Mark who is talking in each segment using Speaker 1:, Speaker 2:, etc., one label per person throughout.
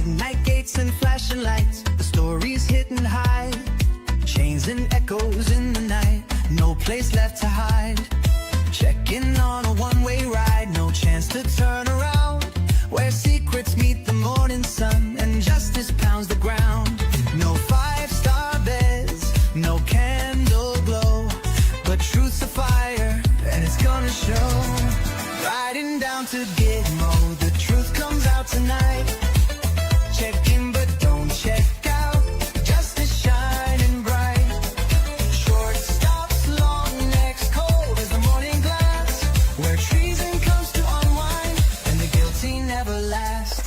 Speaker 1: Midnight gates and flashing lights, the story's hitting high. Chains and echoes in the night, no place left to hide. Checking on a one-way ride, no chance to turn around. Where secrets meet the morning sun and justice pounds the ground. No five-star beds, no candle glow, but truth's a fire and it's gonna show. Riding down to Gitmo, the truth comes out tonight. Check in but don't check out, justice shining bright. Short stops, long necks, cold as the morning glass. Where treason comes to unwind and the guilty never last.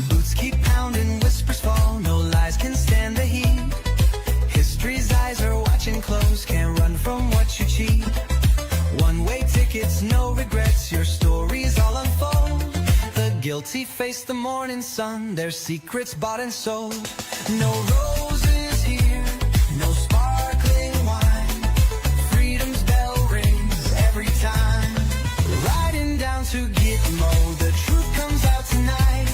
Speaker 1: Boots keep pounding, whispers fall, no lies can stand the heat. History's eyes are watching close, can't run from what you cheat. One-way tickets, no regrets, your stories all unfold. The guilty face the morning sun, their secrets bought and sold. No roses here, no sparkling wine. Freedom's bell rings every time. Riding down to Gitmo, the truth comes out tonight.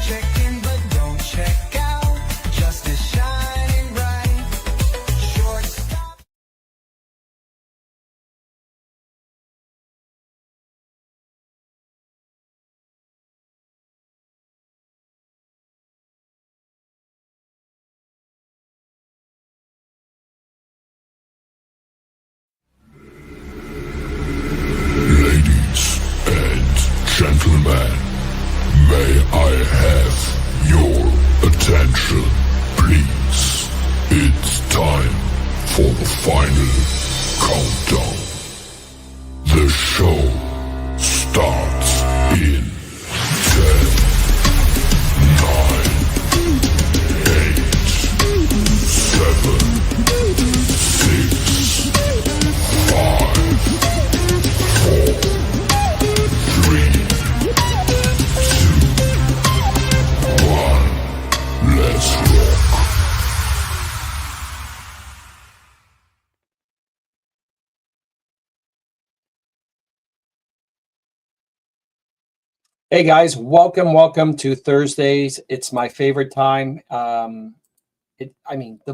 Speaker 1: Check in but don't check out, justice shining bright. Short stop.
Speaker 2: Ladies and gentlemen, may I have your attention, please? It's time for the final countdown. The show starts in 10, 9, 8, 7, 6, 5, 4, 3, 2, 1. Let's rock.
Speaker 3: Hey guys, welcome to Thursdays. It's my favorite time. The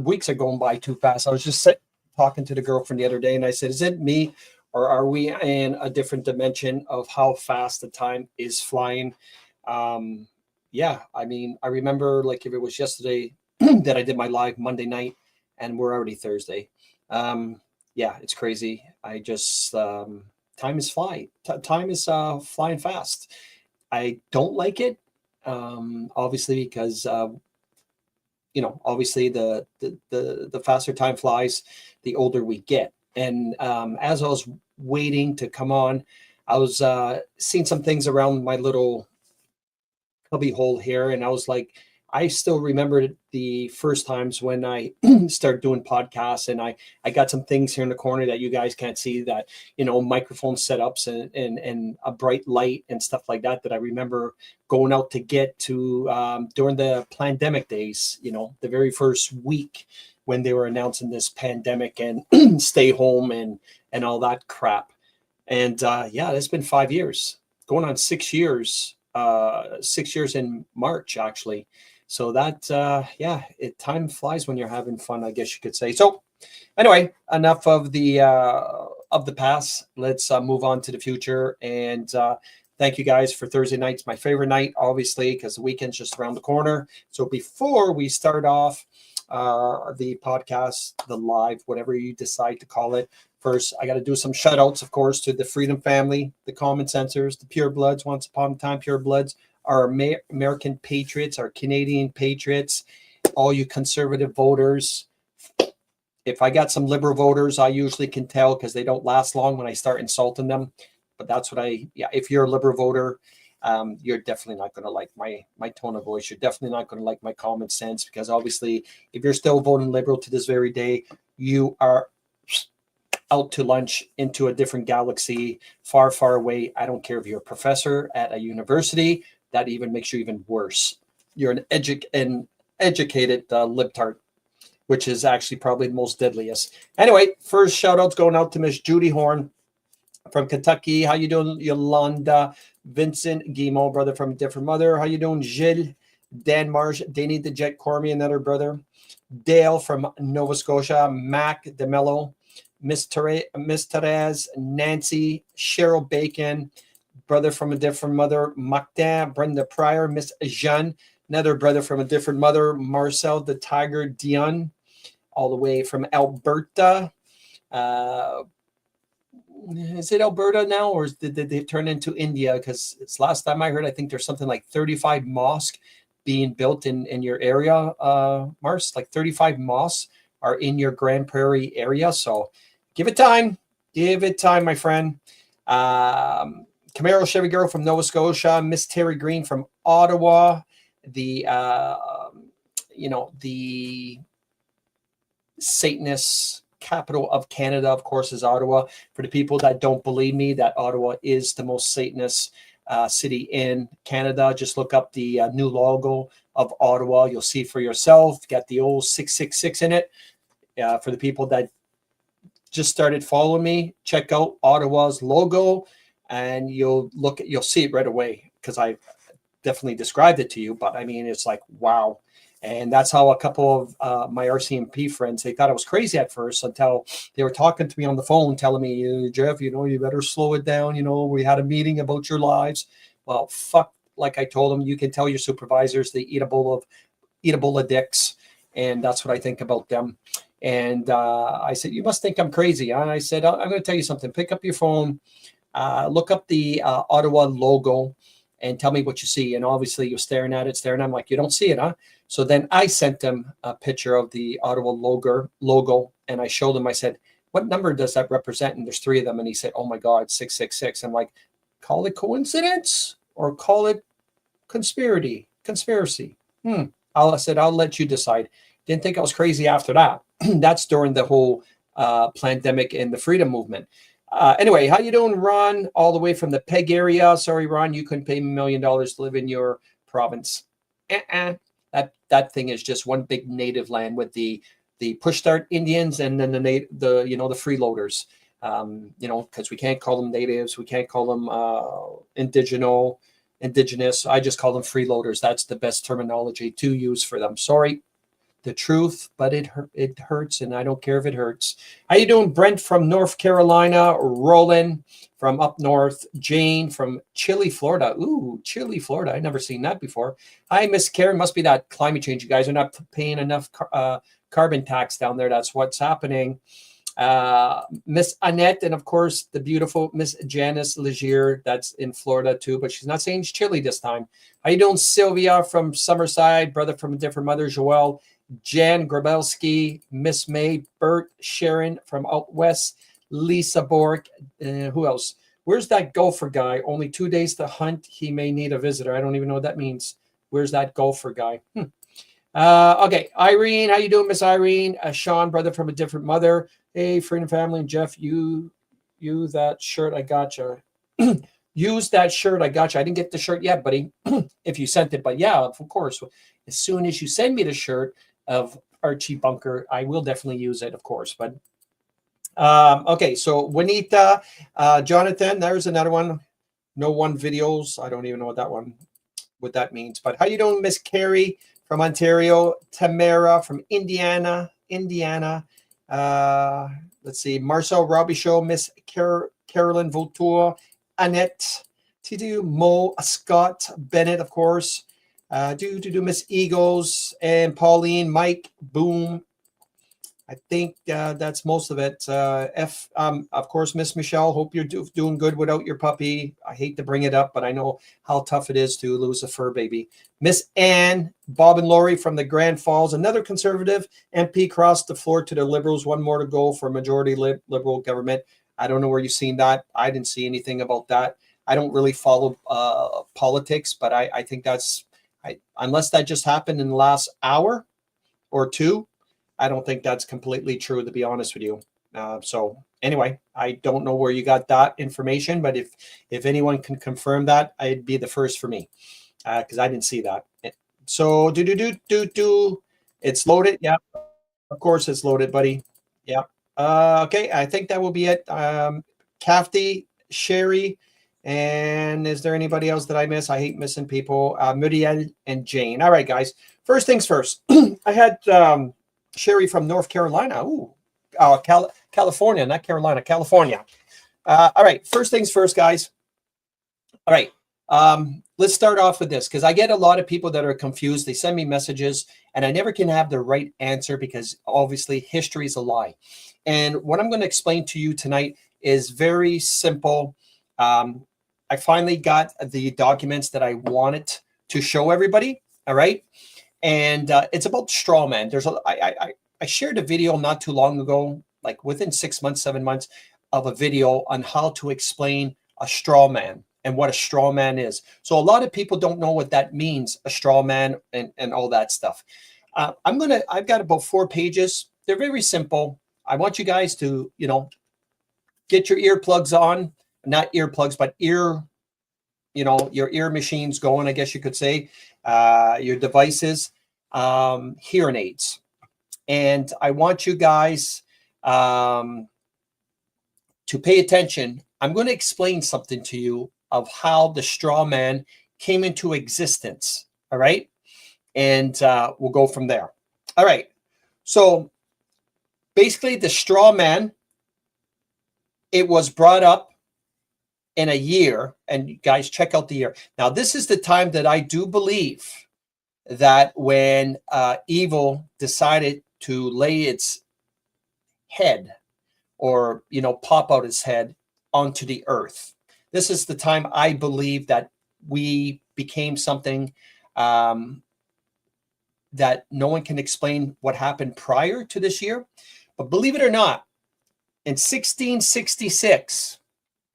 Speaker 3: weeks are going by too fast. I was just talking to the girlfriend the other day and I said, is it me or are we in a different dimension of how fast the time is flying? I remember like if it was yesterday that I did my live Monday night and we're already Thursday. It's crazy. Time is flying. Time is flying fast. I don't like it, obviously, because obviously the faster time flies, the older we get. And as I was waiting to come on, I was seeing some things around my little cubby hole here, and I was like, I still remember the first times when I started doing podcasts, and I got some things here in the corner that you guys can't see, that, microphone setups and a bright light and stuff like that I remember going out to get to during the pandemic days, the very first week when they were announcing this pandemic and stay home and all that crap. And it's been 5 years, going on 6 years, 6 years in March, actually. So that, time flies when you're having fun, I guess you could say. So anyway, enough of the past. Let's move on to the future. And thank you guys for Thursday nights, my favorite night, obviously, because the weekend's just around the corner. So before we start off the podcast, the live, whatever you decide to call it, first, I got to do some shout outs, of course, to the Freedom family, the Common Sensors, the Pure Bloods, once upon a time, Pure Bloods, our American patriots, our Canadian patriots, all you conservative voters. If I got some liberal voters, I usually can tell because they don't last long when I start insulting them. But that's what if you're a liberal voter, you're definitely not going to like my tone of voice. You're definitely not going to like my common sense, because obviously if you're still voting liberal to this very day, you are out to lunch into a different galaxy, far, far away. I don't care if you're a professor at a university. That even makes you even worse. You're an educated libtard, which is actually probably the most deadliest. Anyway, first shout outs going out to Miss Judy Horn from Kentucky. How you doing, Yolanda? Vincent Guimont, brother from a different mother. How you doing, Gilles? Dan Marsh, Danny the Jet Cormier, another brother. Dale from Nova Scotia. Mac DeMello. Miss Therese, Nancy, Cheryl Bacon, brother from a different mother, Martin, Brenda Pryor, Miss Jeanne, another brother from a different mother, Marcel the Tiger Dion, all the way from Alberta. Is it Alberta now, or did they turn into India? Because it's last time I heard, I think there's something like 35 mosques being built in your area, Mars. Like 35 mosques are in your Grand Prairie area. So give it time. Give it time, my friend. Camaro Chevy Girl from Nova Scotia. Miss Terry Green from Ottawa. The Satanist capital of Canada, of course, is Ottawa. For the people that don't believe me, that Ottawa is the most Satanist city in Canada. Just look up the new logo of Ottawa. You'll see for yourself. Got the old 666 in it. For the people that just started following me, check out Ottawa's logo, and you'll see it right away, because I definitely described it to you. But I mean, it's like, wow. And that's how a couple of my RCMP friends, they thought I was crazy at first, until they were talking to me on the phone, telling me, Jeff, you better slow it down. We had a meeting about your lives. Well, fuck, like I told them, you can tell your supervisors they eat a bowl of dicks. And that's what I think about them. And I said, you must think I'm crazy. And I said, I'm going to tell you something. Pick up your phone, look up the Ottawa logo, and tell me what you see. And obviously you're staring at it. I'm like, you don't see it, huh? So then I sent them a picture of the Ottawa logo, and I showed them, I said, what number does that represent? And there's 3 of them. And he said, oh my God, 666. I'm like, call it coincidence or call it conspiracy. I said, I'll let you decide. Didn't think I was crazy after that. That's during the whole pandemic and the freedom movement. Anyway, how you doing, Ron? All the way from the Peg area. Sorry, Ron, you couldn't pay $1 million to live in your province. That thing is just one big native land with the push start Indians and then the freeloaders. Because we can't call them natives, we can't call them indigenous. I just call them freeloaders. That's the best terminology to use for them. Sorry. The truth, but it hurts, and I don't care if it hurts. How you doing, Brent from North Carolina? Roland from up north. Jane from Chile, Florida. Ooh, Chile, Florida. I've never seen that before. Hi, Miss Karen. Must be that climate change. You guys are not paying enough carbon tax down there. That's what's happening. Miss Annette, and of course the beautiful Miss Janice Legier. That's in Florida too, but she's not saying Chile this time. How you doing, Sylvia from Summerside? Brother from a different mother, Joelle. Jan Grabelski, Miss May, Bert, Sharon from out west, Lisa Bork. Who else? Where's that golfer guy? Only 2 days to hunt. He may need a visitor. I don't even know what that means. Where's that golfer guy? Okay, Irene, how you doing, Miss Irene? Sean, brother from a different mother. Hey, Freedom Family, and Jeff, you that shirt, I gotcha. Use that shirt, I gotcha. I didn't get the shirt yet, buddy. If you sent it, but yeah, of course. As soon as you send me the shirt of Archie Bunker, I will definitely use it, of course. But okay, so Juanita, Jonathan, there's another one. No one videos. I don't even know what that means. But how you doing, Miss Carrie from Ontario? Tamara from Indiana. Let's see, Marcel Robbie Show, Miss Carolyn Vautour, Annette, Titu, Mo, Scott, Bennett, of course. Miss Eagles and Pauline, Mike, Boom. I think that's most of it. Of course, Miss Michelle. Hope you're doing good without your puppy. I hate to bring it up, but I know how tough it is to lose a fur baby. Miss Ann, Bob and Lori from the Grand Falls. Another conservative MP crossed the floor to the Liberals. One more to go for majority Liberal government. I don't know where you've seen that. I didn't see anything about that. I don't really follow politics, but I think that's unless that just happened in the last hour or two. I don't think that's completely true, to be honest with you. So anyway, I don't know where you got that information, but if anyone can confirm that, it'd be the first for me because I didn't see that. So it's loaded. Yeah. Of course, it's loaded, buddy. Yeah. Okay, I think that will be it. Kafti, Sherry, and is there anybody else that I miss? I hate missing people. Muriel and Jane. All right, guys. First things first. I had Sherry from North Carolina. Ooh, California, not Carolina, California. All right. First things first, guys. All right. Let's start off with this because I get a lot of people that are confused. They send me messages and I never can have the right answer because obviously history is a lie. And what I'm going to explain to you tonight is very simple. I finally got the documents that I wanted to show everybody. All right. And it's about straw man. I shared a video not too long ago, like within 6 months, 7 months of a video on how to explain a straw man and what a straw man is. So a lot of people don't know what that means, a straw man and all that stuff. I've got about 4 pages. They're very simple. I want you guys to, get your earplugs on, not earplugs, but your ear machines going, I guess you could say, your devices, hearing aids. And I want you guys to pay attention. I'm going to explain something to you of how the straw man came into existence. All right. And we'll go from there. All right. So basically the straw man, it was brought up in a year, and you guys check out the year. Now, this is the time that I do believe that when evil decided to lay its head or, pop out its head onto the earth. This is the time I believe that we became something that no one can explain what happened prior to this year. But believe it or not, in 1666,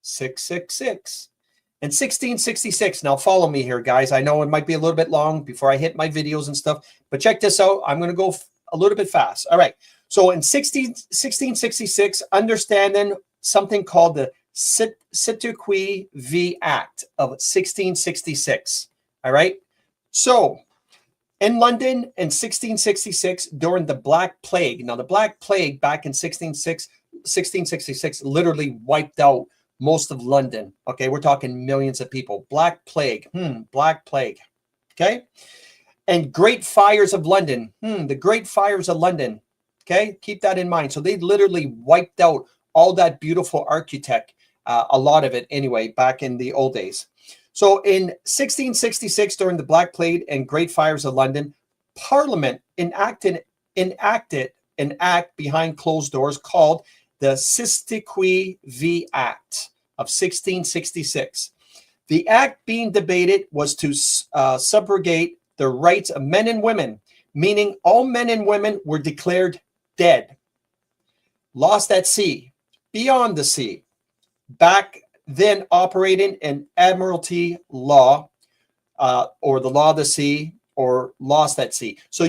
Speaker 3: 666, in 1666, now follow me here, guys. I know it might be a little bit long before I hit my videos and stuff, but check this out. I'm going to go a little bit fast. All right. So in 1666, understanding something called the Sittequee V Act of 1666. All right. So in London in 1666, during the Black Plague. Now, the Black Plague back in 1666 literally wiped out most of London. Okay, we're talking millions of people. Black Plague. Black Plague. Okay. And Great Fires of London. The Great Fires of London. Okay, keep that in mind. So they literally wiped out all that beautiful architect, a lot of it anyway, back in the old days. So in 1666, during the Black Plague and Great Fires of London, Parliament enacted an act behind closed doors called the Sittequee V Act of 1666. The act being debated was to subrogate the rights of men and women, meaning all men and women were declared dead, lost at sea, beyond the sea, back then operating an admiralty law or the law of the sea or lost at sea. So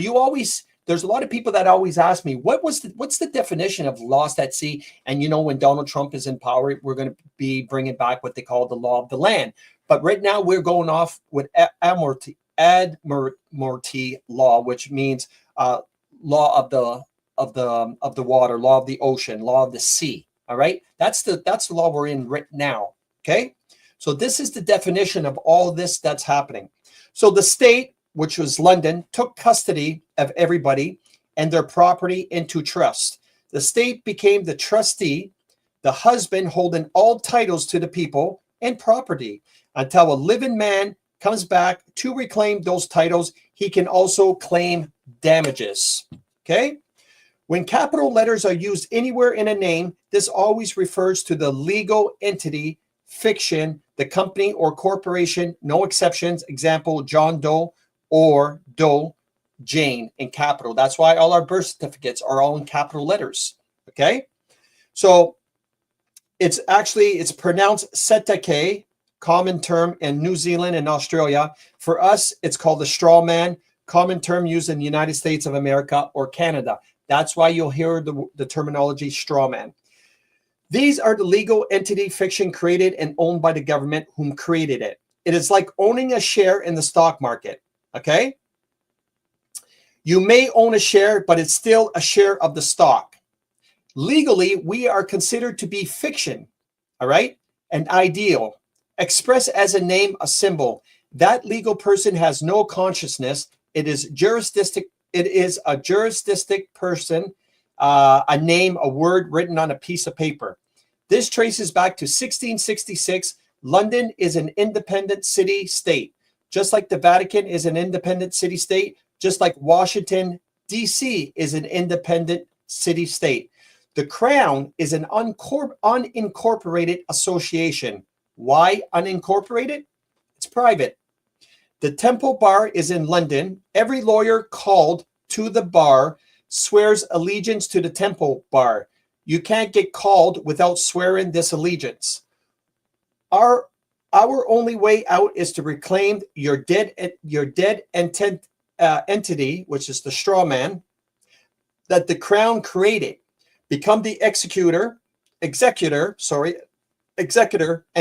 Speaker 3: there's a lot of people that always ask me, what's the definition of lost at sea? And when Donald Trump is in power, we're going to be bringing back what they call the law of the land. But right now we're going off with admiralty law, which means law of the water, law of the ocean, law of the sea. All right, that's the law we're in right now. Okay, so this is the definition of all this that's happening. So the state, which was London, took custody of everybody and their property into trust. The state became the trustee, the husband holding all titles to the people and property until a living man comes back to reclaim those titles. He can also claim damages. Okay. When capital letters are used anywhere in a name, this always refers to the legal entity, fiction, the company or corporation, no exceptions. Example, John Doe or Doe Jane in capital. That's why all our birth certificates are all in capital letters. Okay. So it's pronounced Sittequee, common term in New Zealand and Australia. For us, it's called the straw man, common term used in the United States of America or Canada. That's why you'll hear the terminology straw man. These are the legal entity fiction created and owned by the government whom created it. It is like owning a share in the stock market. Okay. You may own a share, but it's still a share of the stock. Legally, we are considered to be fiction, all right? An ideal, expressed as a name, a symbol. That legal person has no consciousness. It is a juristic person, a name, a word written on a piece of paper. This traces back to 1666. London is an independent city-state, just like the Vatican is an independent city-state, just like Washington, D.C. is an independent city-state. The Crown is an unincorporated association. Why unincorporated? It's private. The Temple Bar is in London. Every lawyer called to the bar swears allegiance to the Temple Bar. You can't get called without swearing this allegiance. Our only way out is to reclaim your dead entity, which is the straw man, that the Crown created. Become the executor, and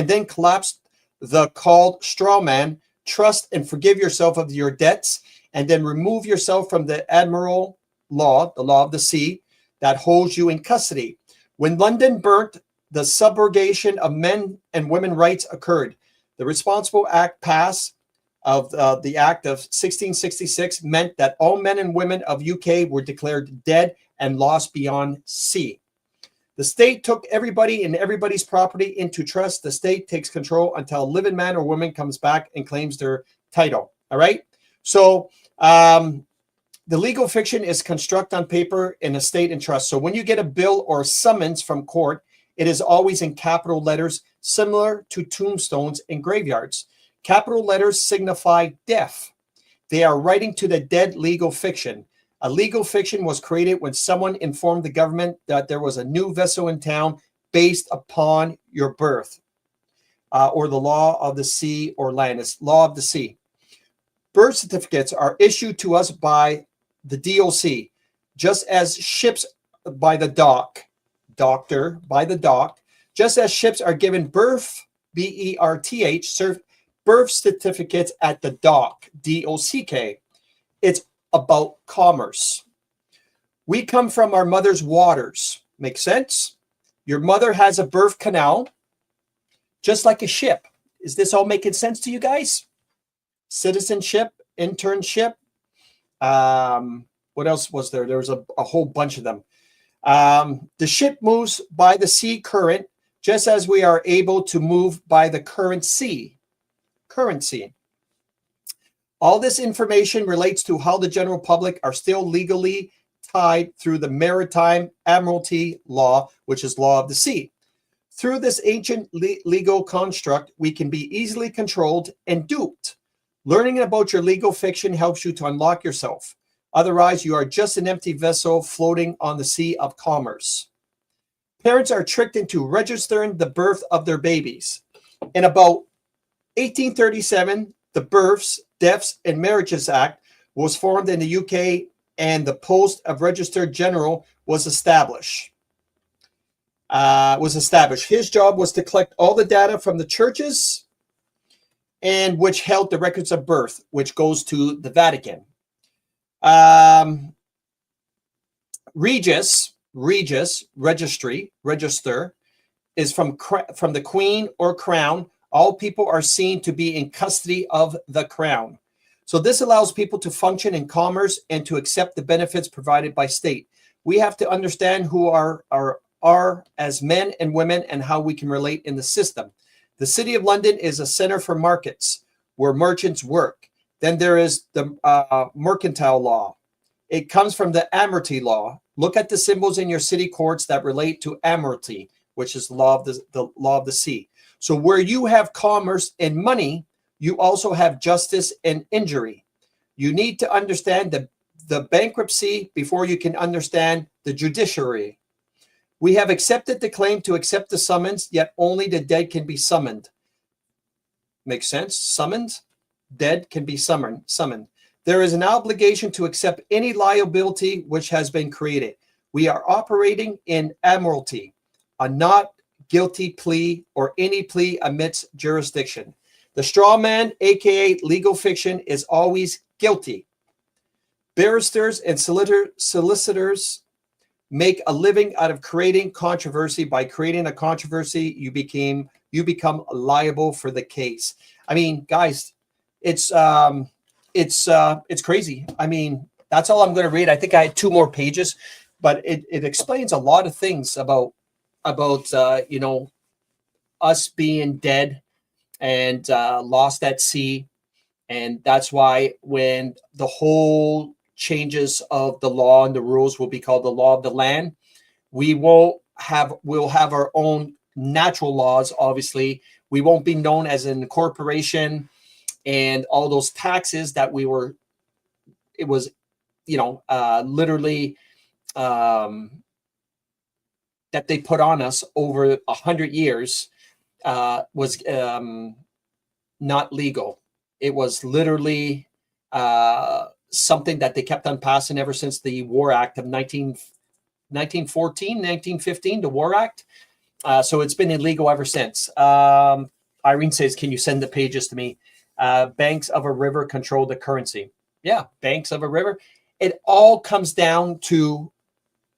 Speaker 3: then collapse the called straw man, trust and forgive yourself of your debts, and then remove yourself from the admiral law, the law of the sea, that holds you in custody. When London burnt, the subrogation of men and women rights occurred. The Responsible Act passed of the Act of 1666 meant that all men and women of UK were declared dead and lost beyond sea. The state took everybody and everybody's property into trust. The state takes control until a living man or woman comes back and claims their title. All right. So the legal fiction is construct on paper in a state and trust. So when you get a bill or summons from court, it is always in capital letters, similar to tombstones in graveyards. Capital letters signify death. They are writing to the dead legal fiction. A legal fiction was created when someone informed the government that there was a new vessel in town based upon your birth, or the law of the sea or land. It's law of the sea. Birth certificates are issued to us by the DOC, just as ships by the dock, doctor by the dock, just as ships are given birth, B-E-R-T-H, birth certificates at the dock, D-O-C-K. It's about commerce. We come from our mother's waters. Make sense? Your mother has a birth canal, just like a ship. Is this all making sense to you guys? Citizenship, internship. What else was there? There was a whole bunch of them. The ship moves by the sea current, just as we are able to move by the currency. All this information relates to how the general public are still legally tied through the maritime admiralty law, which is law of the sea. Through this ancient legal construct, we can be easily controlled and duped. Learning about your legal fiction helps you to unlock yourself. Otherwise, you are just an empty vessel floating on the sea of commerce. Parents are tricked into registering the birth of their babies. In about 1837, the Births, Deaths, and Marriages Act was formed in the UK, and the post of Registrar General was established. His job was to collect all the data from the churches, and which held the records of birth, which goes to the Vatican. Register is from the Queen or Crown. All people are seen to be in custody of the Crown. So this allows people to function in commerce and to accept the benefits provided by state. We have to understand who are as men and women and how we can relate in the system. The City of London is a center for markets where merchants work. Then there is the mercantile law. It comes from the Admiralty law. Look at the symbols in your city courts that relate to Admiralty, which is the law of the sea. So where you have commerce and money, you also have justice and injury. You need to understand the bankruptcy before you can understand the judiciary. We have accepted the claim to accept the summons, yet only the dead can be summoned. Makes sense? Summoned? Dead can be summoned. There is an obligation to accept any liability which has been created. We are operating in admiralty, a not guilty plea or any plea amidst jurisdiction. The straw man, aka legal fiction, is always guilty. Barristers and solicitors make a living out of creating controversy. By creating a controversy, you become liable for the case. I mean, guys, it's crazy. I mean, that's all I'm going to read. I think I had 2 more pages, but it explains a lot of things about you know, us being dead and lost at sea. And that's why when the whole changes of the law and the rules will be called the law of the land, we'll have our own natural laws. Obviously, we won't be known as an corporation, and all those taxes that it was, you know, literally that they put on us over 100 years was not legal. It was literally something that they kept on passing ever since the War Act of 1914, 1915, the War Act. So it's been illegal ever since. Irene says, can you send the pages to me? Banks of a river control the currency. Yeah, banks of a river. It all comes down to,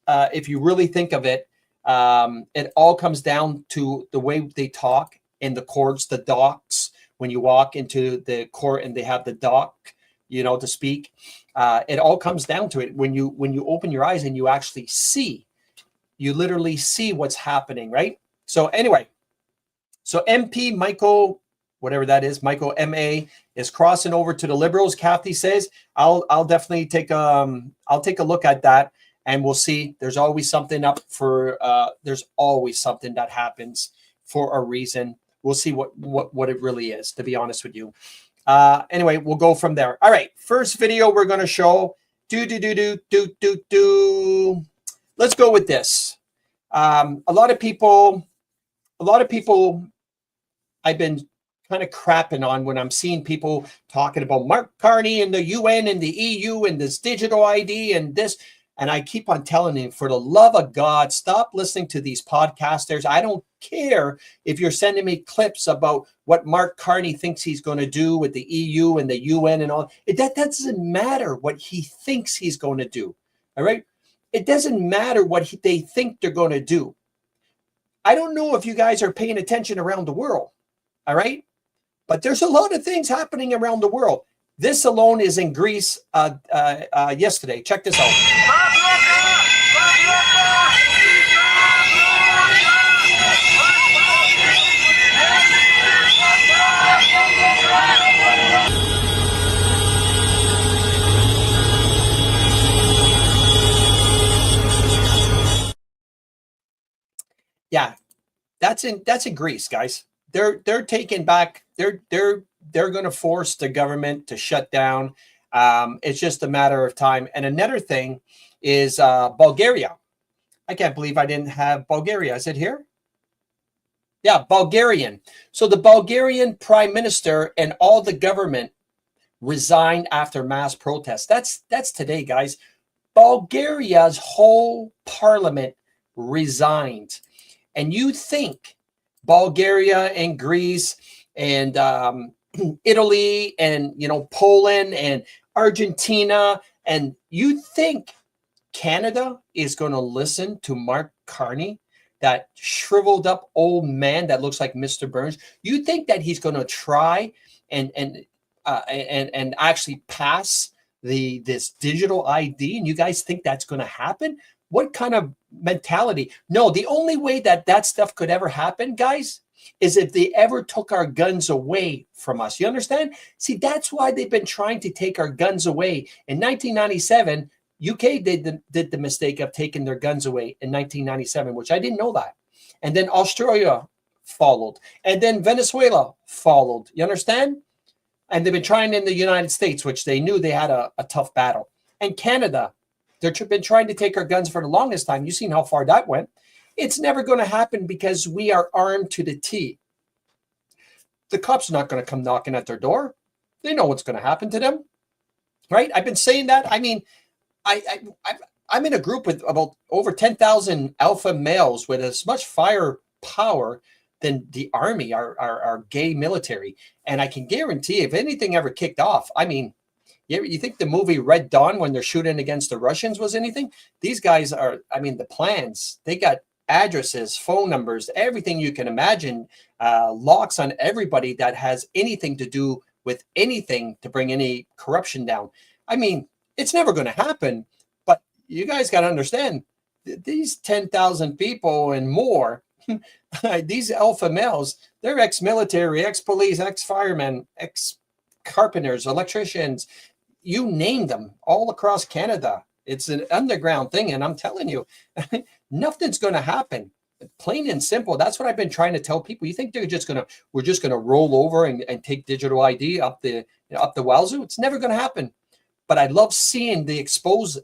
Speaker 3: if you really think of it, it all comes down to the way they talk in the courts, the docks. When you walk into the court and they have the dock, you know, to speak, it all comes down to it. When you open your eyes and you actually see, you literally see what's happening, right? So anyway, so MP Michael, whatever that is, Michael MA is crossing over to the Liberals. Kathy says, I'll definitely take I'll take a look at that, and we'll see. There's always something up for. There's always something that happens for a reason. We'll see what it really is, to be honest with you. Anyway, we'll go from there. All right, first video we're going to show. Let's go with this. A lot of people I've been kind of crapping on when I'm seeing people talking about Mark Carney and the UN and the EU and this digital ID and this. And I keep on telling you, for the love of God, stop listening to these podcasters. I don't care if you're sending me clips about what Mark Carney thinks he's going to do with the EU and the UN and all. That doesn't matter what he thinks he's going to do. All right? It doesn't matter what they think they're going to do. I don't know if you guys are paying attention around the world. All right? But there's a lot of things happening around the world. This alone is in Greece yesterday. Check this out. Yeah, that's in Greece, guys. They're taking back. They're going to force the government to shut down. It's just a matter of time. And another thing is Bulgaria. I can't believe I didn't have Bulgaria. Is it here? Yeah, Bulgarian. So the Bulgarian prime minister and all the government resigned after mass protests. That's today, guys. Bulgaria's whole parliament resigned. And you think Bulgaria and Greece and Italy and, you know, Poland and Argentina, and you think Canada is going to listen to Mark Carney, that shriveled up old man that looks like Mr. Burns? You think that he's going to try and actually pass this digital ID, and you guys think that's going to happen? What kind of mentality? No, the only way that stuff could ever happen, guys, is if they ever took our guns away from us. You understand? See, that's why they've been trying to take our guns away. In 1997, UK did the mistake of taking their guns away in 1997, which I didn't know that. And then Australia followed. And then Venezuela followed. You understand? And they've been trying in the United States, which they knew they had a tough battle. And Canada, they've been trying to take our guns for the longest time. You've seen how far that went. It's never going to happen because we are armed to the T. The cops are not going to come knocking at their door. They know what's going to happen to them, right? I've been saying that. I mean, I'm in a group with about over 10,000 alpha males with as much firepower than the army, our gay military. And I can guarantee if anything ever kicked off, I mean, You think the movie Red Dawn, when they're shooting against the Russians, was anything? These guys are, I mean, the plans, they got addresses, phone numbers, everything you can imagine, locks on everybody that has anything to do with anything to bring any corruption down. I mean, it's never going to happen, but you guys got to understand these 10,000 people and more, these alpha males, they're ex-military, ex-police, ex-firemen, ex-carpenters, electricians, you name them, all across Canada. It's an underground thing, and I'm telling you, nothing's going to happen. Plain and simple. That's what I've been trying to tell people. You think we're just gonna roll over and take digital ID up the wazoo? It's never going to happen. But I love seeing the exposure.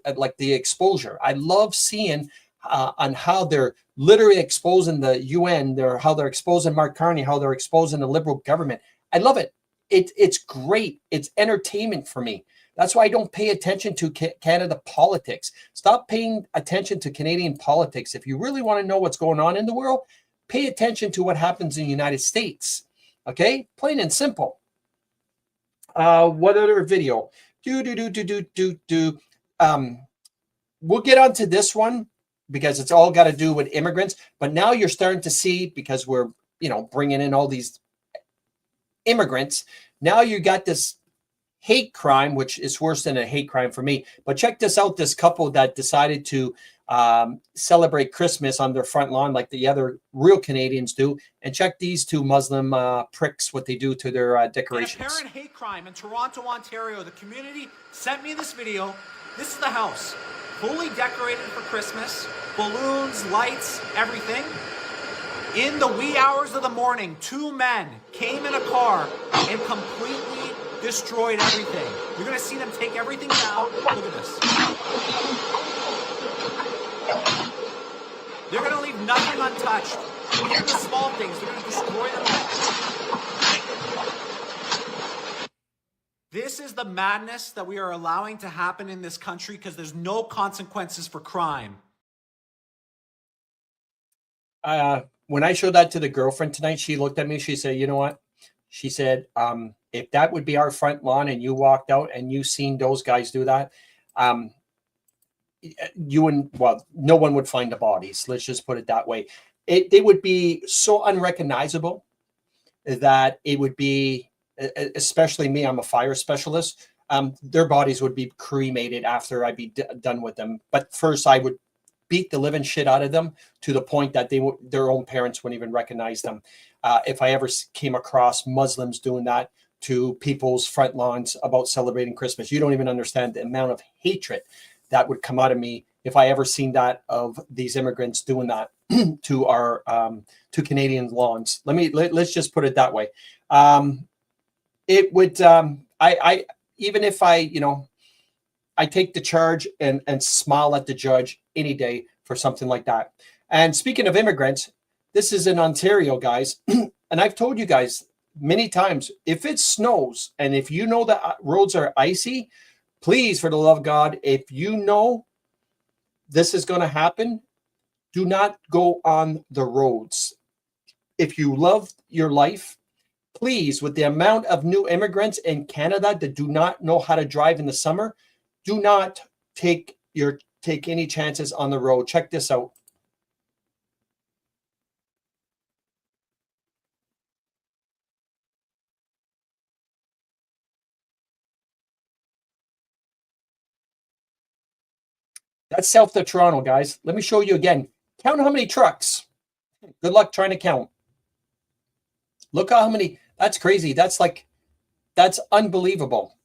Speaker 3: I love seeing on how they're literally exposing the UN, how they're exposing Mark Carney, how they're exposing the Liberal government. I love it. It's great. It's entertainment for me. That's why I don't pay attention to Canada politics. Stop paying attention to Canadian politics. If you really want to know what's going on in the world, pay attention to what happens in the United States. Okay? Plain and simple. What other video? We'll get onto this one because it's all got to do with immigrants. But now you're starting to see, because we're, bringing in all these immigrants. Now you got this hate crime, which is worse than a hate crime for me. But check this out, this couple that decided to celebrate Christmas on their front lawn like the other real Canadians do. And check these two Muslim pricks, what they do to their decorations.
Speaker 4: An apparent hate crime in Toronto, Ontario. The community sent me this video. This is the house, fully decorated for Christmas, balloons, lights, everything. In the wee hours of the morning, two men came in a car and completely destroyed everything. You're going to see them take everything down. Look at this. They're going to leave nothing untouched. Even the small things, they're going to destroy them all. This is the madness that we are allowing to happen in this country because there's no consequences for crime.
Speaker 3: When I showed that to the girlfriend tonight, she looked at me, she said, you know what? She said, if that would be our front lawn and you walked out and you seen those guys do that, no one would find the bodies. Let's just put it that way. They would be so unrecognizable that it would be, especially me, I'm a fire specialist. Their bodies would be cremated after I'd be done with them. But first I would beat the living shit out of them to the point that their own parents wouldn't even recognize them. If I ever came across Muslims doing that to people's front lawns about celebrating Christmas, you don't even understand the amount of hatred that would come out of me if I ever seen that of these immigrants doing that to our to Canadian lawns. Let's just put it that way. It would I even if I take the charge and smile at the judge any day for something like that. And speaking of immigrants, this is in Ontario, guys. And I've told you guys many times, if it snows and if you know that roads are icy, please, for the love of God, if you know this is going to happen, do not go on the roads. If you love your life, please, with the amount of new immigrants in Canada that do not know how to drive in the summer, do not take any chances on the road. Check this out. That's south of Toronto, guys. Let me show you again. Count how many trucks. Good luck trying to count. Look how many. That's crazy. That's unbelievable.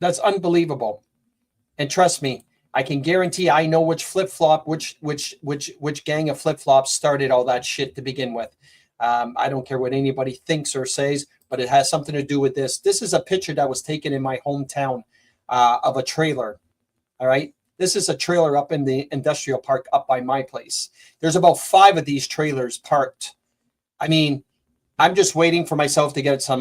Speaker 3: That's unbelievable. And trust me, I can guarantee I know which flip-flop, which gang of flip-flops started all that shit to begin with. I don't care what anybody thinks or says, but it has something to do with this. This is a picture that was taken in my hometown of a trailer. All right. This is a trailer up in the industrial park up by my place. There's about 5 of these trailers parked. I mean, I'm just waiting for myself to get some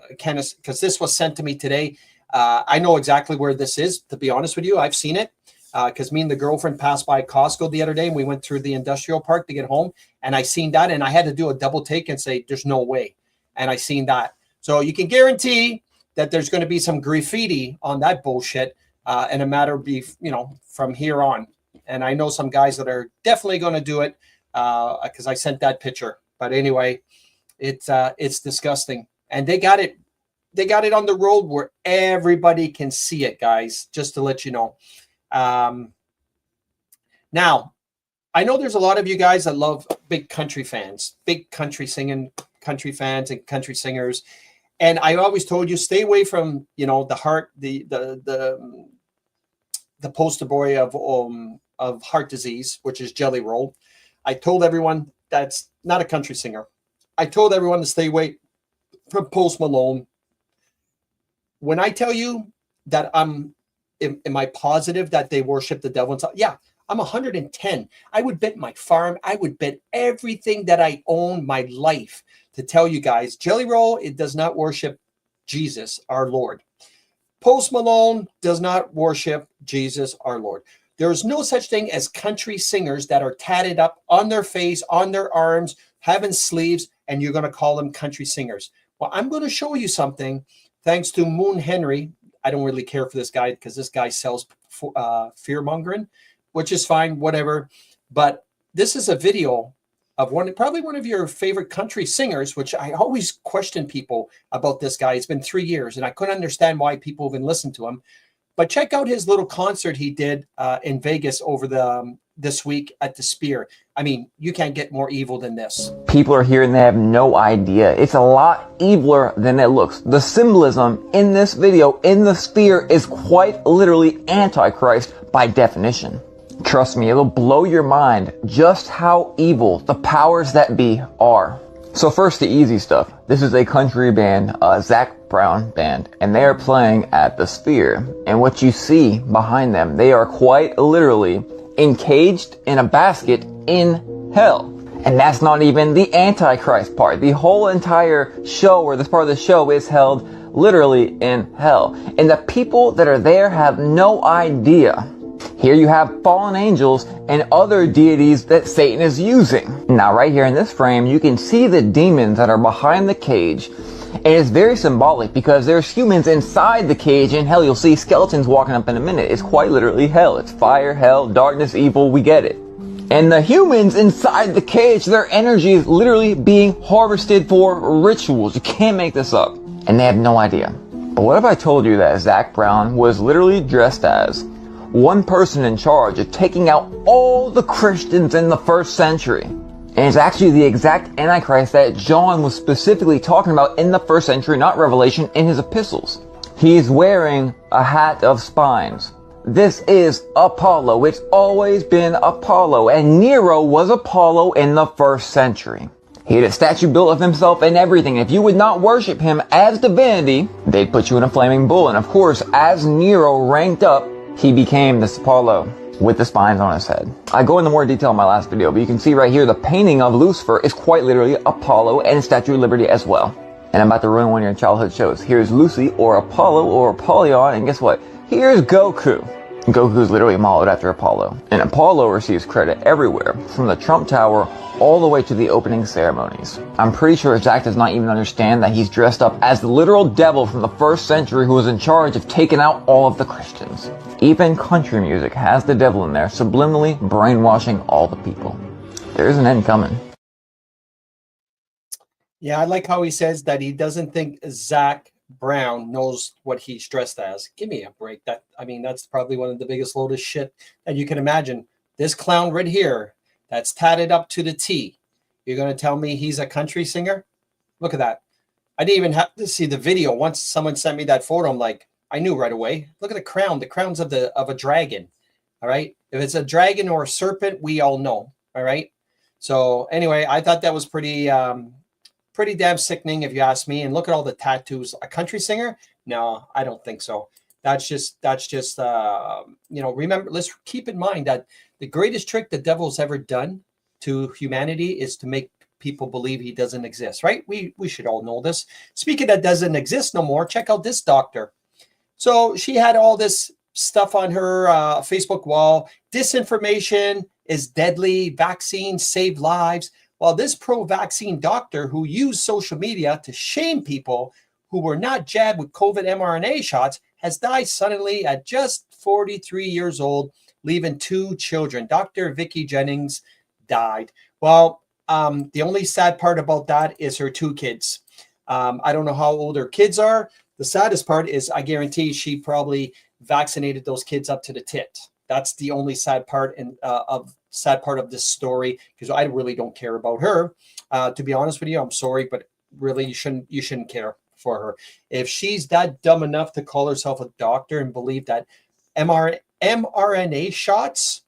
Speaker 3: because this was sent to me today. I know exactly where this is, to be honest with you. I've seen it because me and the girlfriend passed by Costco the other day and we went through the industrial park to get home, and I seen that and I had to do a double take and say, there's no way. and I seen that. So you can guarantee that there's going to be some graffiti on that bullshit in a matter of from here on. And I know some guys that are definitely going to do it because I sent that picture. But anyway, it's disgusting, and they got it. They got it on the road where everybody can see it, guys. Just to let you know. Now, I know there's a lot of you guys that love big country fans, big country singing country fans and country singers. And I always told you, stay away from, the poster boy of heart disease, which is Jelly Roll. I told everyone that's not a country singer. I told everyone to stay away from Post Malone. When I tell you that am I positive that they worship the devil? Yeah, I'm 110. I would bet my farm. I would bet everything that I own, my life, to tell you guys, Jelly Roll, it does not worship Jesus, our Lord. Post Malone does not worship Jesus, our Lord. There is no such thing as country singers that are tatted up on their face, on their arms, having sleeves, and you're going to call them country singers. Well, I'm going to show you something thanks to Moon Henry. I don't really care for this guy because this guy sells fear-mongering, which is fine, whatever. But this is a video of probably one of your favorite country singers, which I always question people about this guy. It's been 3 years, and I couldn't understand why people even listen to him. But check out his little concert he did in Vegas over this week at the Sphere. I mean, you can't get more evil than this.
Speaker 5: People are here and they have no idea. It's a lot eviler than it looks. The symbolism in this video, in the Sphere, is quite literally Antichrist by definition. Trust me, it'll blow your mind just how evil the powers that be are. So first, the easy stuff. This is a country band, a Zac Brown band, and they are playing at the Sphere. And what you see behind them, they are quite literally encaged in a basket in hell. And that's not even the Antichrist part. The whole entire show, or this part of the show, is held literally in hell. And the people that are there have no idea. Here you have fallen angels and other deities that Satan is using. Now right here in this frame, you can see the demons that are behind the cage. And it's very symbolic because there's humans inside the cage in hell. You'll see skeletons walking up in a minute. It's quite literally hell. It's fire, hell, darkness, evil. We get it. And the humans inside the cage, their energy is literally being harvested for rituals. You can't make this up. And they have no idea. But what if I told you that Zac Brown was literally dressed as one person in charge of taking out all the Christians in the first century? And it's actually the exact Antichrist that John was specifically talking about in the first century, not Revelation, in his epistles. He's wearing a hat of spines. This is Apollo. It's always been Apollo. And Nero was Apollo in the first century. He had a statue built of himself and everything. If you would not worship him as divinity, they'd put you in a flaming bull. And of course, as Nero ranked up, he became this Apollo with the spines on his head. I go into more detail in my last video, but you can see right here the painting of Lucifer is quite literally Apollo and Statue of Liberty as well. And I'm about to ruin one of your childhood shows. Here's Lucy or Apollo or Apollyon, and guess what? Here's Goku. Goku's literally modeled after Apollo. And Apollo receives credit everywhere, from the Trump Tower all the way to the opening ceremonies. I'm pretty sure Zac does not even understand that he's dressed up as the literal devil from the first century who was in charge of taking out all of the Christians. Even country music has the devil in there, subliminally brainwashing all the people. There's an end coming.
Speaker 3: Yeah, I like how he says that he doesn't think Zac Brown knows what he's dressed as. Give me a break. That's probably one of the biggest load of shit that you can imagine. This clown right here, that's tatted up to the T. You're going to tell me he's a country singer? Look at that. I didn't even have to see the video. Once someone sent me that photo, I'm like, I knew right away. Look at the crown. The crown's of a dragon. All right. If it's a dragon or a serpent, we all know. All right. So anyway, I thought that was pretty damn sickening, if you ask me. And look at all the tattoos. A country singer? No, I don't think so. That's just remember, let's keep in mind that the greatest trick the devil's ever done to humanity is to make people believe he doesn't exist, right? We should all know this. Speaking that doesn't exist no more, check out this doctor. So she had all this stuff on her Facebook wall. Disinformation is deadly. Vaccines save lives. Well, this pro-vaccine doctor who used social media to shame people who were not jabbed with COVID mRNA shots has died suddenly at just 43 years old, leaving 2 children. Dr. Vicky Jennings died. Well, the only sad part about that is her 2 kids. I don't know how old her kids are. The saddest part is I guarantee she probably vaccinated those kids up to the tit. That's the only sad part of this story, because I really don't care about her. To be honest with you, I'm sorry, but really you shouldn't care for her. If she's that dumb enough to call herself a doctor and believe that mRNA shots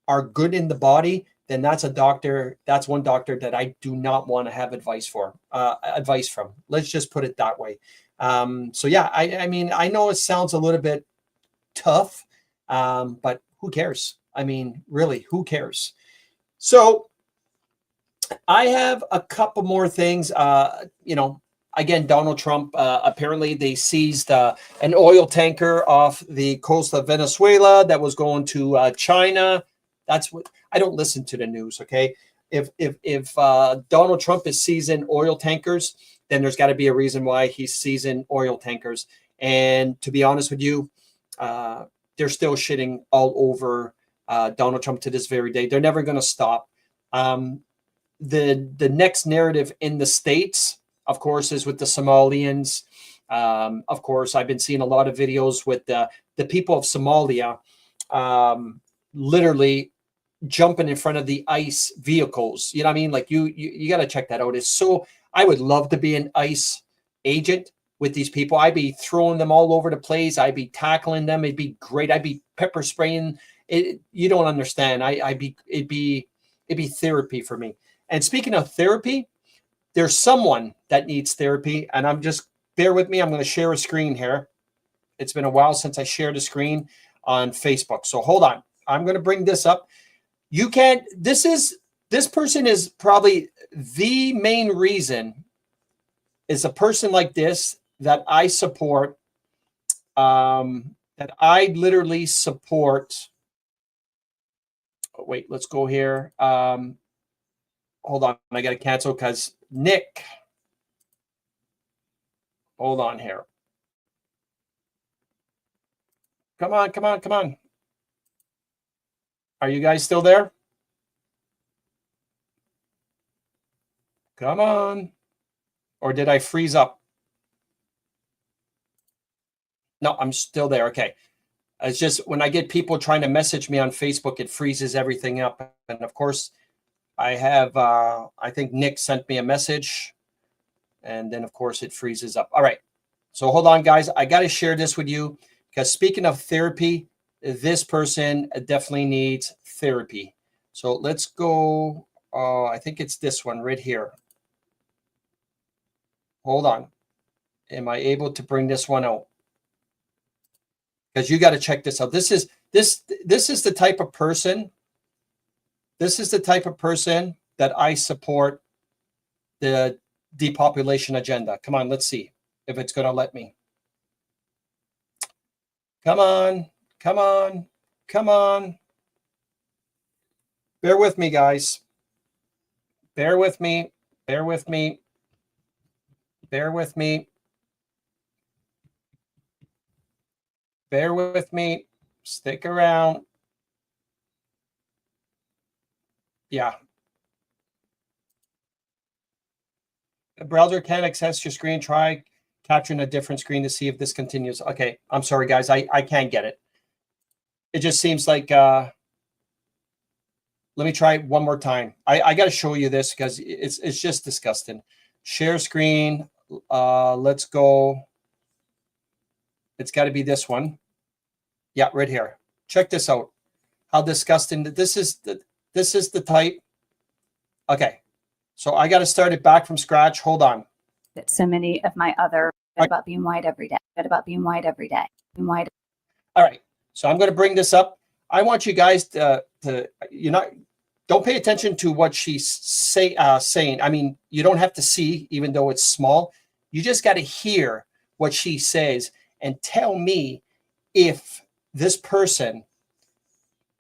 Speaker 3: are good in the body, then that's one doctor that I do not want to have advice from. Let's just put it that way. So yeah, I mean, I know it sounds a little bit tough, but who cares? I mean, really, who cares? So I have a couple more things. Again, Donald Trump, apparently they seized an oil tanker off the coast of Venezuela that was going to China. That's what I don't listen to the news. Okay. If Donald Trump is seizing oil tankers, then there's got to be a reason why he's seizing oil tankers. And to be honest with you, they're still shitting all over Donald Trump to this very day. They're never going to stop. The next narrative in the States, of course, is with the Somalians. Of course, I've been seeing a lot of videos with the people of Somalia literally jumping in front of the ICE vehicles. You know what I mean? Like you got to check that out. It's so, I would love to be an ICE agent with these people. I'd be throwing them all over the place. I'd be tackling them. It'd be great. I'd be pepper spraying. You don't understand. It'd be therapy for me. And speaking of therapy, there's someone that needs therapy, and bear with me. I'm going to share a screen here. It's been a while since I shared a screen on Facebook. So hold on. I'm going to bring this up. This person is probably the main reason, is a person like this that I support, that I literally support. Oh, wait, let's go here. Hold on. I got to cancel because Nick. Hold on here. Come on. Are you guys still there? Come on. Or did I freeze up? No, I'm still there. Okay. It's just when I get people trying to message me on Facebook, it freezes everything up. And of course, I have, I think Nick sent me a message. And then, of course, it freezes up. All right. So hold on, guys. I got to share this with you because speaking of therapy, this person definitely needs therapy. So let's go. I think it's this one right here. Hold on. Am I able to bring this one out? Because you got to check this out. This is the type of person. This is the type of person that I support the depopulation agenda. Come on, let's see if it's going to let me. Come on. Bear with me, guys. Bear with me. Stick around. Yeah. The browser can't access your screen. Try capturing a different screen to see if this continues. Okay, I'm sorry, guys. I can't get it. It just seems like, let me try it one more time. I got to show you this because it's just disgusting. Share screen. Let's go. It's got to be this one. Yeah, right here. Check this out. How disgusting. This is the type. Okay. So I got to start it back from scratch. Hold on.
Speaker 6: That so many of my other about being white every day, being white.
Speaker 3: All right. So I'm going to bring this up. I want you guys to don't pay attention to what she's saying. I mean, you don't have to see, even though it's small. You just got to hear what she says and tell me if this person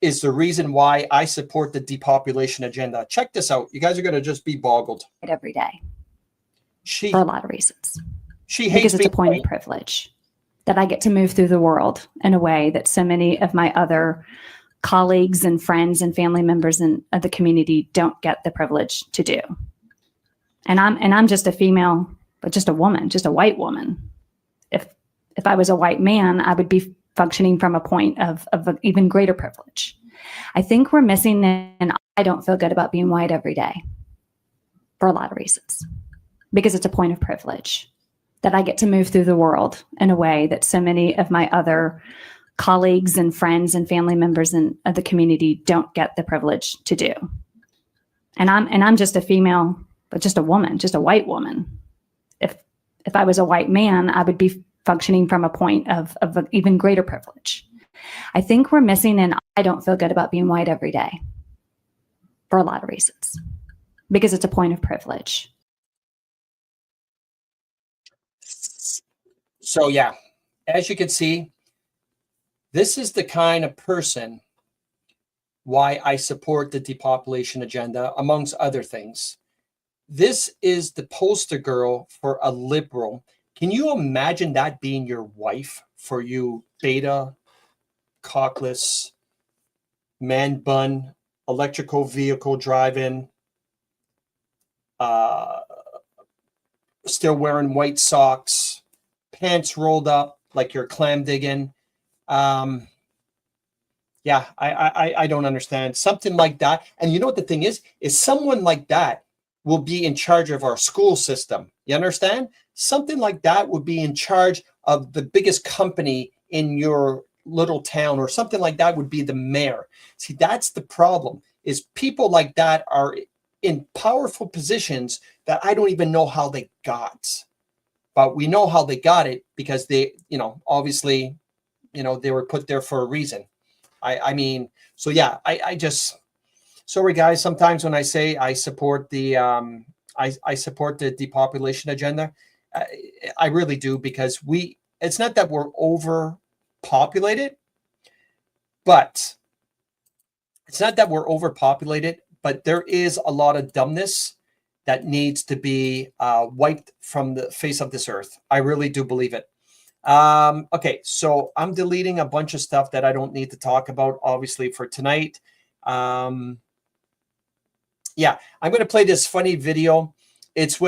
Speaker 3: is the reason why I support the depopulation agenda. Check this out. You guys are going to just be boggled.
Speaker 6: every day
Speaker 3: She
Speaker 6: for a lot of reasons.
Speaker 3: she hates
Speaker 6: Because it's a
Speaker 3: being
Speaker 6: point
Speaker 3: white.
Speaker 6: of privilege that I get to move through the world in a way that so many of my other colleagues and friends and family members of the community don't get the privilege to do. And I'm just a female, but just a woman, just a white woman. If I was a white man, I would be functioning from a point of an even greater privilege. I think we're missing, and I don't feel good about being white every day for a lot of reasons, because it's a point of privilege that I get to move through the world in a way that so many of my other colleagues and friends and family members of the community don't get the privilege to do. And I'm just a female, but just a woman, just a white woman. If I was a white man, I would be functioning from a point of an even greater privilege. I think we're missing, and I don't feel good about being white every day for a lot of reasons, because it's a point of privilege.
Speaker 3: So yeah, as you can see, this is the kind of person why I support the depopulation agenda, amongst other things. This is the poster girl for a liberal. Can you imagine that being your wife, for you beta, cockless, man bun, electrical vehicle driving, still wearing white socks, pants rolled up like you're clam digging? Yeah, I don't understand something like that. And you know what the thing is someone like that will be in charge of our school system. You understand? Something like that would be in charge of the biggest company in your little town, or something like that would be the mayor. See, that's the problem, is people like that are in powerful positions that I don't even know how they got. But we know how they got it, because they, obviously, they were put there for a reason. I mean, so yeah, I just, sorry guys, sometimes when I say I support the I support the depopulation agenda, I really do, because it's not that we're overpopulated, but there is a lot of dumbness that needs to be wiped from the face of this earth. I really do believe it. Okay, so I'm deleting a bunch of stuff that I don't need to talk about, obviously, for tonight. Yeah, I'm going to play this funny video. It's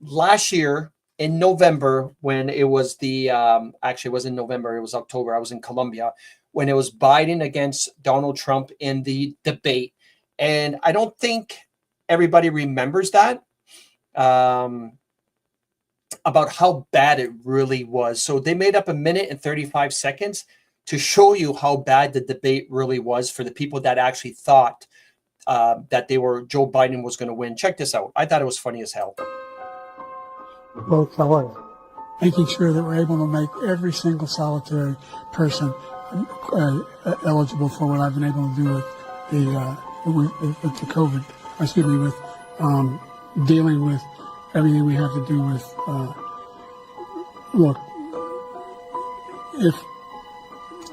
Speaker 3: last year in November, when it was actually it wasn't November, it was October. I was in Colombia when it was Biden against Donald Trump in the debate. And I don't think everybody remembers that, about how bad it really was. So they made up 1 minute and 35 seconds to show you how bad the debate really was for the people that actually thought that Joe Biden was going to win. Check this out. I thought it was funny as hell.
Speaker 7: Vote for what? Making sure that we're able to make every single solitary person eligible for what I've been able to do with the COVID. Excuse me, with dealing with everything we have to do with. Look, if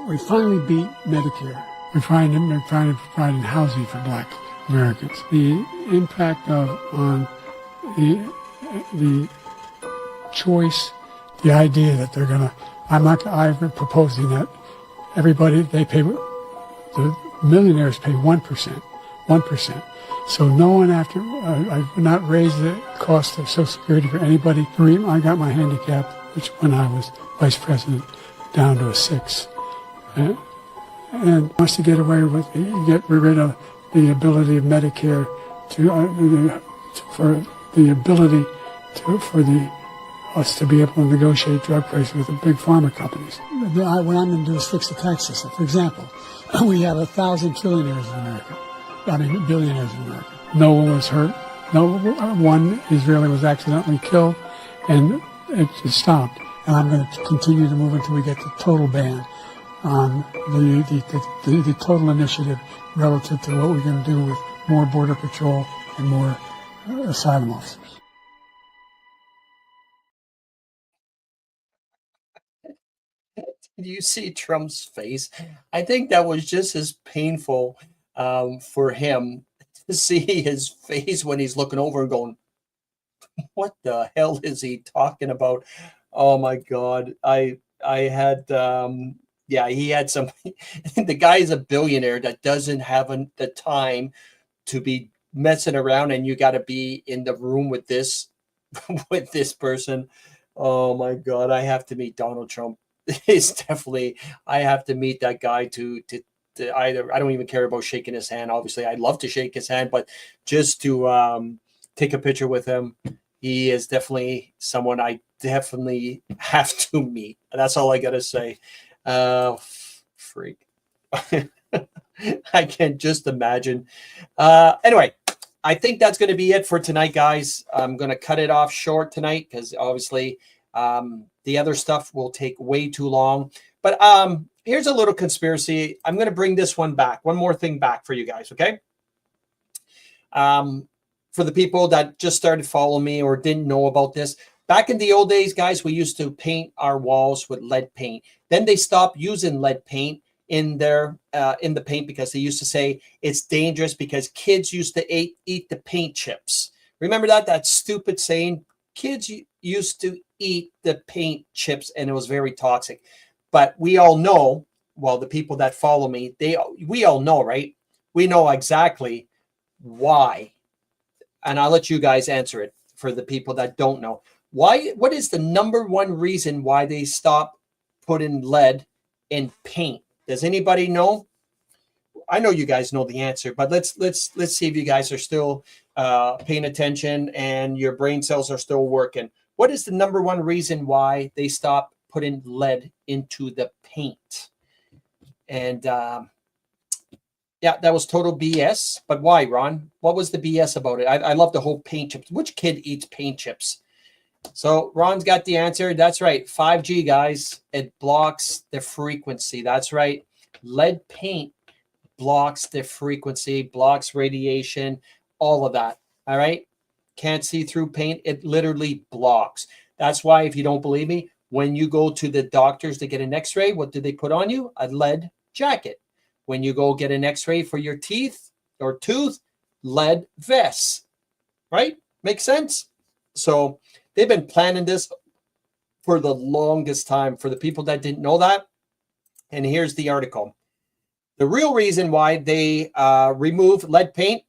Speaker 7: we finally beat Medicare, we're trying to provide housing for Black Americans. The impact on the choice, the idea that they're gonna. I've been proposing that everybody the millionaires pay 1%. So no one I've not raised the cost of Social Security for anybody. I got my handicap, which when I was vice president, down to a 6. And wants to get rid of the ability of Medicare for us to be able to negotiate drug prices with the big pharma companies. What I'm going to do is fix the tax system. For example, we have 1,000 billionaires in America. No one was hurt. No one Israeli was accidentally killed, and it just stopped. And I'm going to continue to move until we get the total ban on the total initiative relative to what we're going to do with more border patrol and more asylum officers.
Speaker 3: you see Trump's face? I think that was just as painful for him to see his face when he's looking over and going, what the hell is he talking about? Oh my God. I had, yeah, he had some, the guy is a billionaire that doesn't have the time to be messing around, and you got to be in the room with this, with this person. Oh my God. I have to meet Donald Trump. It's definitely, I have to meet that guy to either, I don't even care about shaking his hand. Obviously I'd love to shake his hand, but just to take a picture with him, he is definitely someone I definitely have to meet. That's all I got to say. Freak. I can just imagine. Anyway, I think that's going to be it for tonight, guys. I'm going to cut it off short tonight because obviously the other stuff will take way too long. But here's a little conspiracy. I'm going to bring this one back. One more thing back for you guys, okay? For the people that just started following me or didn't know about this, back in the old days, guys, we used to paint our walls with lead paint. Then they stopped using lead paint in the paint because they used to say it's dangerous because kids used to eat the paint chips. Remember that stupid saying? Kids used to eat the paint chips, and it was very toxic. But we all know, well, the people that follow me, we all know, right? We know exactly why. And I'll let you guys answer it for the people that don't know. Why? What is the number one reason why they stopped putting lead in paint? Does anybody know? I know you guys know the answer, but let's see if you guys are still paying attention and your brain cells are still working. What is the number one reason why they stopped putting lead into the paint? And yeah, that was total BS. But why, Ron? What was the BS about it? I love the whole paint chips. Which kid eats paint chips? So Ron's got the answer. That's right. 5G, guys. It blocks the frequency. That's right. Lead paint blocks the frequency, blocks radiation, all of that. All right. Can't see through paint. It literally blocks. That's why, if you don't believe me, when you go to the doctors to get an x-ray, what do they put on you? A lead jacket. When you go get an x-ray for your teeth or tooth, lead vests. Right? Makes sense? So they've been planning this for the longest time for the people that didn't know that. And here's the article. The real reason why they removed lead paint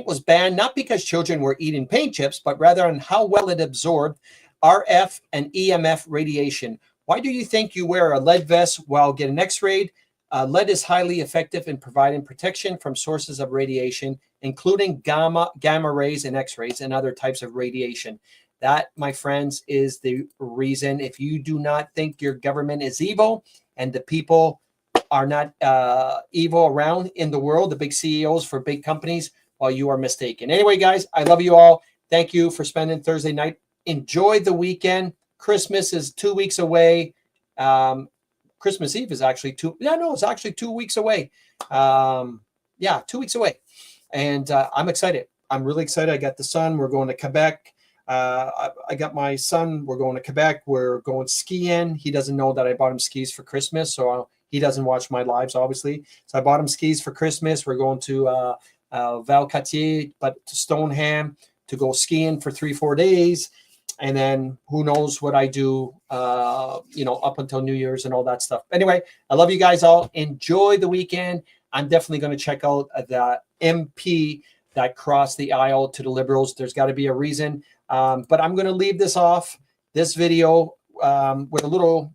Speaker 3: was banned not because children were eating paint chips, but rather on how well it absorbed RF and EMF radiation. Why do you think you wear a lead vest while getting x-rayed? Lead is highly effective in providing protection from sources of radiation, including gamma rays and x-rays and other types of radiation. That, my friends, is the reason. If you do not think your government is evil and the people are not evil around in the world, the big CEOs for big companies, well, you are mistaken. Anyway, guys, I love you all. Thank you for spending Thursday night. Enjoy the weekend. Christmas is 2 weeks away. Christmas Eve is actually it's actually 2 weeks away. 2 weeks away. And I'm excited. I'm really excited. I got the son. We're going to Quebec. I got my son. We're going to Quebec. We're going skiing. He doesn't know that I bought him skis for Christmas, so he doesn't watch my lives, obviously. So I bought him skis for Christmas. We're going to Valcartier, but to Stoneham to go skiing for 3-4 days. And then who knows what I do, up until New Year's and all that stuff. Anyway, I love you guys all. Enjoy the weekend. I'm definitely going to check out the MP that crossed the aisle to the Liberals. There's got to be a reason. But I'm going to leave this video with a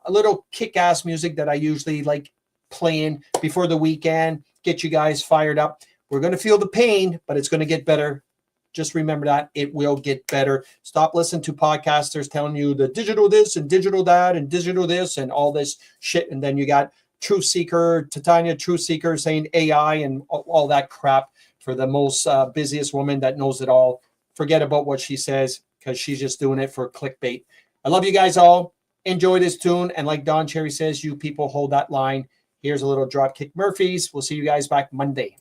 Speaker 3: little kick-ass music that I usually like playing before the weekend, get you guys fired up. We're going to feel the pain, but it's going to get better. Just remember that it will get better. Stop listening to podcasters telling you the digital this and digital that and digital this and all this shit. And then you got Truth Seeker, Titania Truth Seeker saying AI and all that crap for the most busiest woman that knows it all. Forget about what she says because she's just doing it for clickbait. I love you guys all. Enjoy this tune. And like Don Cherry says, you people hold that line. Here's a little Dropkick Murphys. We'll see you guys back Monday.